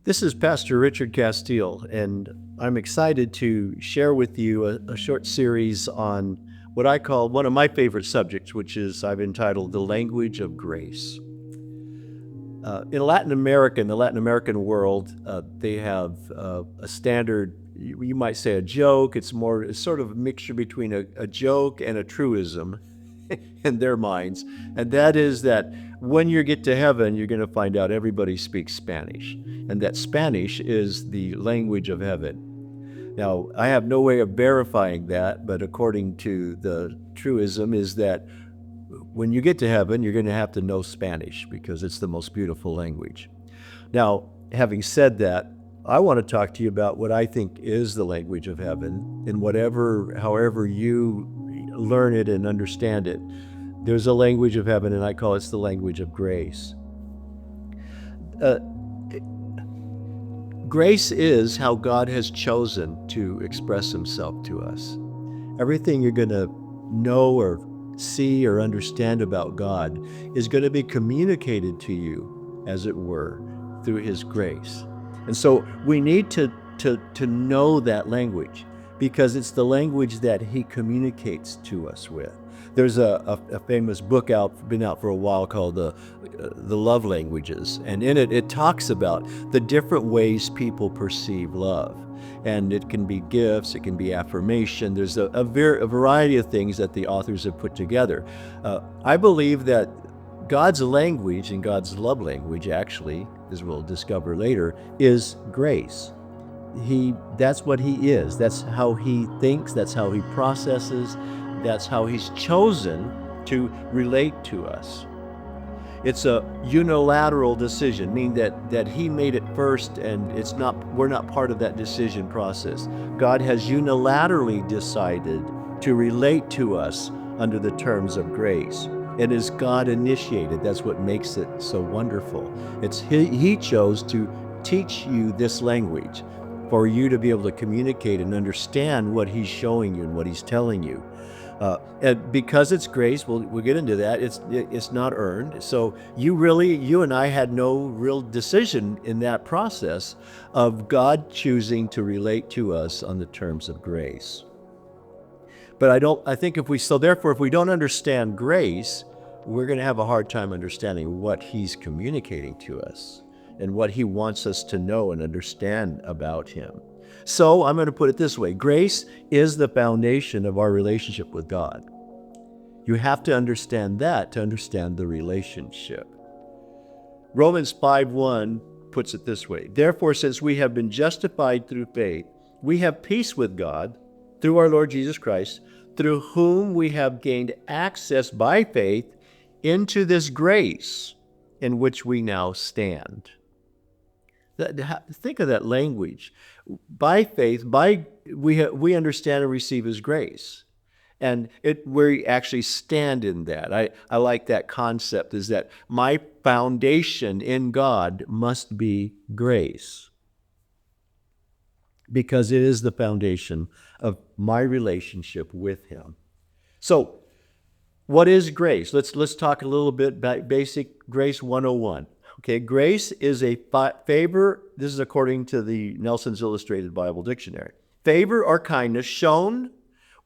This is Pastor Richard Casteel, and I'm excited to share with you a short series on what I call one of my favorite subjects, which is I've entitled The Language of Grace. In Latin America, in the Latin American world, they have a standard, you might say a joke. It's sort of a mixture between a joke and a truism in their minds. And that is that when you get to heaven, you're going to find out everybody speaks Spanish, and that Spanish is the language of heaven. Now, I have no way of verifying that, but according to the truism is that when you get to heaven, you're going to have to know Spanish because it's the most beautiful language. Now, having said that, I want to talk to you about what I think is the language of heaven, and however you learn it and understand it. There's a language of heaven, and I call it the language of grace. Uh, Grace is how God has chosen to express himself to us. Everything you're going to know or see or understand about God is going to be communicated to you, as it were, through his grace. And so we need to know that language because it's the language that he communicates to us with. There's a famous book been out for a while called the Love Languages, and in it talks about the different ways people perceive love. And it can be gifts, it can be affirmation. There's a variety of things that the authors have put together. I believe that God's language and God's love language, actually, as we'll discover later, is grace. That's what he is. That's how he thinks. That's how he processes. That's how he's chosen to relate to us. It's a unilateral decision, meaning that he made it first, and we're not part of that decision process. God has unilaterally decided to relate to us under the terms of grace. It is God initiated. That's what makes it so wonderful. He chose to teach you this language for you to be able to communicate and understand what he's showing you and what he's telling you. And because it's grace, we'll get into that. It's not earned. So you and I had no real decision in that process of God choosing to relate to us on the terms of grace. But therefore, if we don't understand grace, we're going to have a hard time understanding what he's communicating to us and what he wants us to know and understand about him. So I'm going to put it this way. Grace is the foundation of our relationship with God. You have to understand that to understand the relationship. Romans 5:1 puts it this way. Therefore, since we have been justified through faith, we have peace with God through our Lord Jesus Christ, through whom we have gained access by faith into this grace in which we now stand. Think of that language. By faith, we understand and receive his grace. And we actually stand in that. I like that concept, is that my foundation in God must be grace. Because it is the foundation of my relationship with him. So, what is grace? Let's talk a little bit about basic grace 101. Okay, grace is a favor. This is according to the Nelson's Illustrated Bible Dictionary. Favor or kindness shown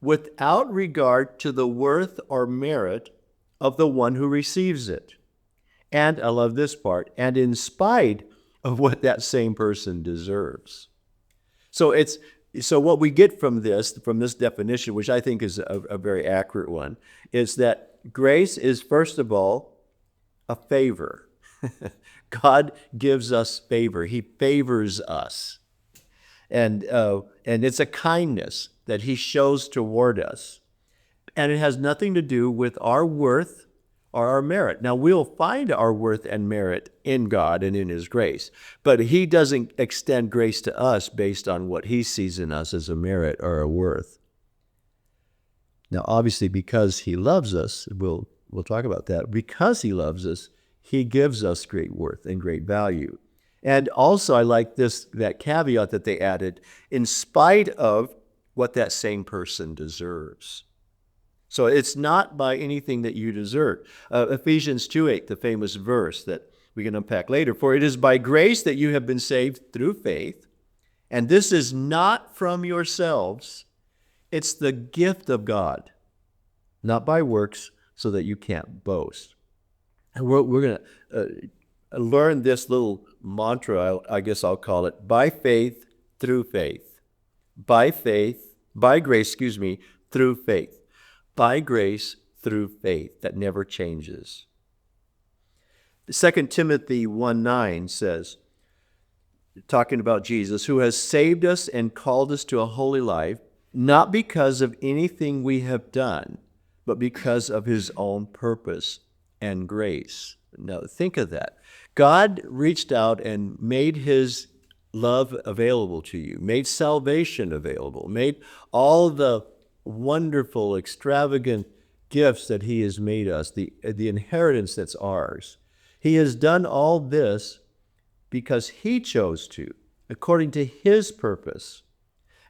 without regard to the worth or merit of the one who receives it. And I love this part, and in spite of what that same person deserves. So what we get from this definition, which I think is a very accurate one, is that grace is, first of all, a favor. God gives us favor. He favors us. And it's a kindness that he shows toward us. And it has nothing to do with our worth or our merit. Now, we'll find our worth and merit in God and in his grace. But he doesn't extend grace to us based on what he sees in us as a merit or a worth. Now, obviously, because he loves us, we'll talk about that. Because he loves us, he gives us great worth and great value. And also, I like that caveat that they added, in spite of what that same person deserves. So it's not by anything that you deserve. Ephesians 2:8, the famous verse that we can unpack later. For it is by grace that you have been saved through faith, and this is not from yourselves. It's the gift of God, not by works, so that you can't boast. And we're going to learn this little mantra, I guess I'll call it, by faith, through faith. By faith, by grace, through faith. By grace, through faith. That never changes. 2 Timothy 1:9 says, talking about Jesus, who has saved us and called us to a holy life, not because of anything we have done, but because of his own purpose and grace. Now, think of that. God reached out and made his love available to you, made salvation available, made all the wonderful, extravagant gifts that he has made us, the inheritance that's ours. He has done all this because he chose to, according to his purpose.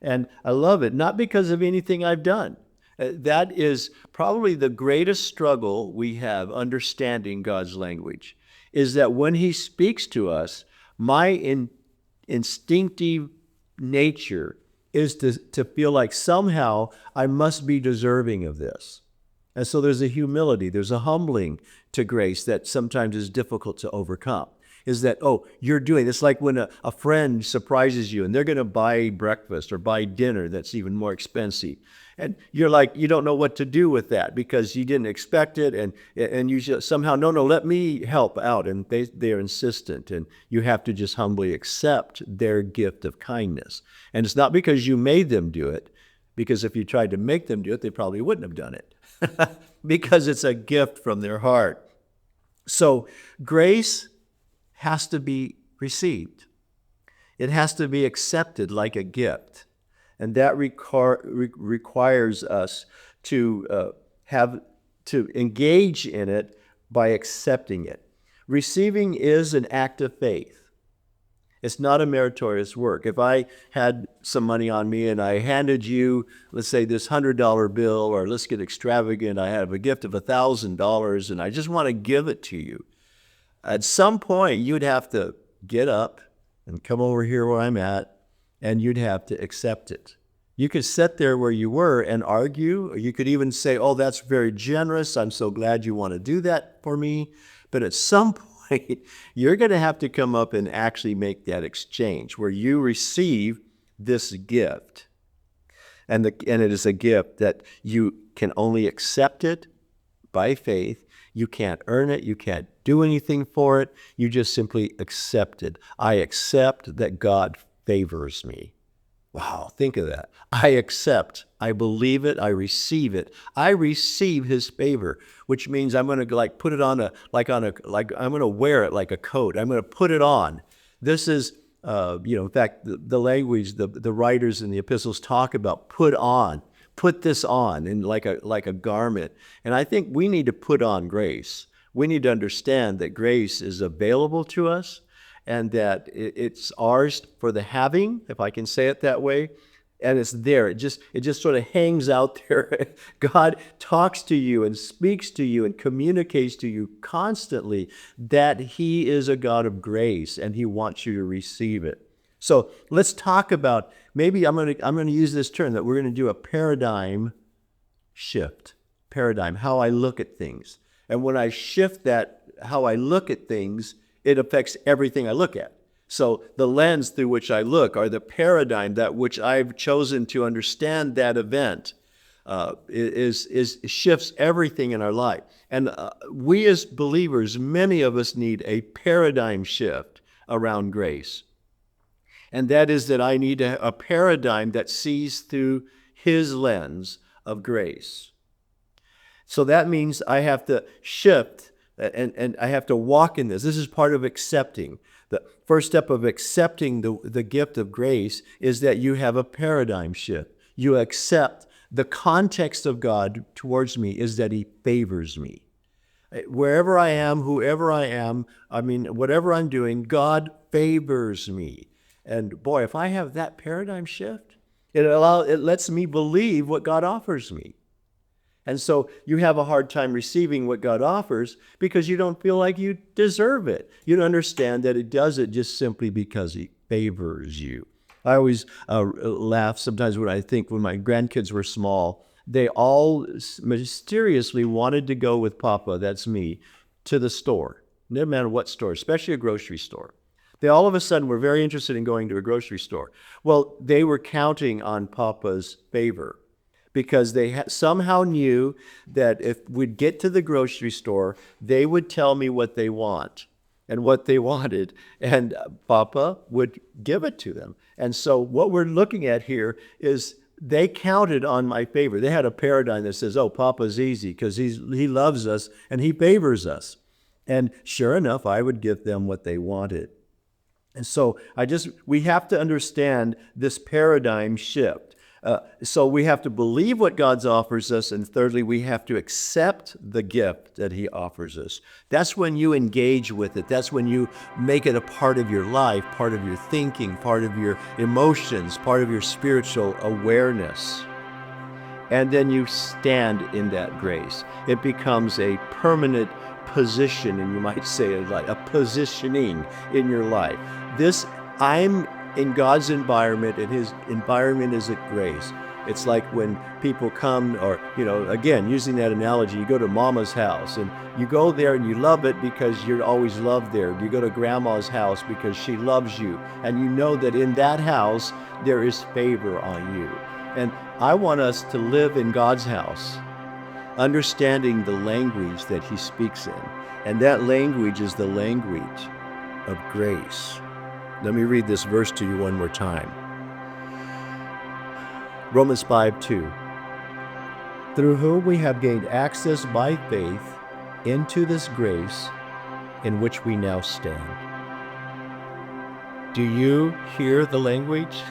And I love it, not because of anything I've done. That is probably the greatest struggle we have understanding God's language, is that when he speaks to us, my instinctive nature is to feel like somehow I must be deserving of this. And so there's a humility, there's a humbling to grace that sometimes is difficult to overcome. Is that, oh, you're doing, it's like when a friend surprises you and they're going to buy breakfast or buy dinner that's even more expensive. And you're like, you don't know what to do with that because you didn't expect it. And you somehow, no, let me help out. And they're insistent. And you have to just humbly accept their gift of kindness. And it's not because you made them do it, because if you tried to make them do it, they probably wouldn't have done it. Because it's a gift from their heart. So grace has to be received. It has to be accepted like a gift. And that requires us to engage in it by accepting it. Receiving is an act of faith. It's not a meritorious work. If I had some money on me and I handed you, let's say, this $100 bill, or let's get extravagant, I have a gift of $1,000 and I just want to give it to you. At some point, you'd have to get up and come over here where I'm at, and you'd have to accept it. You could sit there where you were and argue, or you could even say, oh, that's very generous. I'm so glad you want to do that for me. But at some point, you're going to have to come up and actually make that exchange where you receive this gift. And it is a gift that you can only accept it by faith. You can't earn it. You can't do anything for it. You just simply accept it. I accept that God favors me. Wow, think of that. I accept. I believe it. I receive it. I receive his favor, which means I'm going to put it on I'm going to wear it like a coat. I'm going to put it on. This is, in fact, the language, the writers in the epistles talk about put on. Put this on in like a garment. And I think we need to put on grace. We need to understand that grace is available to us and that it's ours for the having, if I can say it that way. And it's there. It just sort of hangs out there. God talks to you and speaks to you and communicates to you constantly that he is a God of grace and he wants you to receive it. So let's talk about, maybe I'm going to use this term, that we're going to do a paradigm shift. Paradigm, how I look at things. And when I shift that, how I look at things, it affects everything I look at. So the lens through which I look, or the paradigm that which I've chosen to understand that event, shifts everything in our life. And we as believers, many of us need a paradigm shift around grace. And that is that I need a paradigm that sees through his lens of grace. So that means I have to shift and I have to walk in this. This is part of accepting. The first step of accepting the gift of grace is that you have a paradigm shift. You accept the context of God towards me is that he favors me. Wherever I am, whoever I am, whatever I'm doing, God favors me. And boy, if I have that paradigm shift, it lets me believe what God offers me. And so you have a hard time receiving what God offers because you don't feel like you deserve it. You don't understand that it does it just simply because he favors you. I always laugh sometimes when I think when my grandkids were small, they all mysteriously wanted to go with Papa, that's me, to the store. No matter what store, especially a grocery store. They all of a sudden were very interested in going to a grocery store. Well, they were counting on Papa's favor because they somehow knew that if we'd get to the grocery store, they would tell me what they want and what they wanted, and Papa would give it to them. And so what we're looking at here is they counted on my favor. They had a paradigm that says, oh, Papa's easy because he loves us and he favors us. And sure enough, I would give them what they wanted. And so we have to understand this paradigm shift. So we have to believe what God offers us, and thirdly, we have to accept the gift that he offers us. That's when you engage with it. That's when you make it a part of your life, part of your thinking, part of your emotions, part of your spiritual awareness. And then you stand in that grace. It becomes a permanent position, and you might say like a positioning in your life. I'm in God's environment, and his environment is at grace. It's like when people come, or, again, using that analogy, you go to mama's house and you go there and you love it because you're always loved there. You go to grandma's house because she loves you, and you know that in that house there is favor on you. And I want us to live in God's house, understanding the language that he speaks in. And that language is the language of grace. Let me read this verse to you one more time. Romans 5:2. Through whom we have gained access by faith into this grace in which we now stand. Do you hear the language?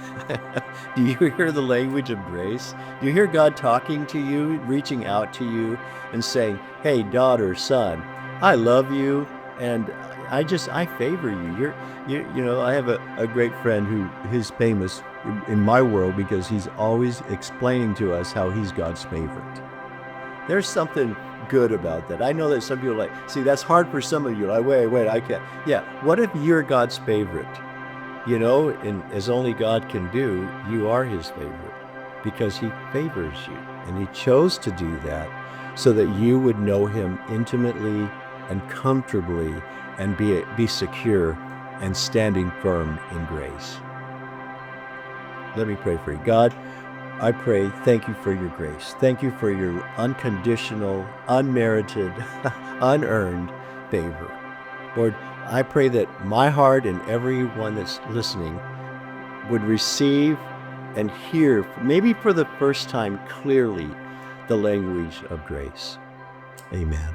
Do you hear the language of grace? Do you hear God talking to you, reaching out to you and saying, hey, daughter, son, I love you, and I favor you. I have a great friend who is famous in my world because he's always explaining to us how he's God's favorite. There's something good about that. I know that some people see, that's hard for some of you. Wait, I can't. Yeah, what if you're God's favorite? And as only God can do, you are his favorite because he favors you. And he chose to do that so that you would know him intimately and comfortably and be secure and standing firm in grace. Let me pray for you. God, I pray, thank you for your grace. Thank you for your unconditional, unmerited, unearned favor. Lord, I pray that my heart and everyone that's listening would receive and hear, maybe for the first time clearly, the language of grace. Amen.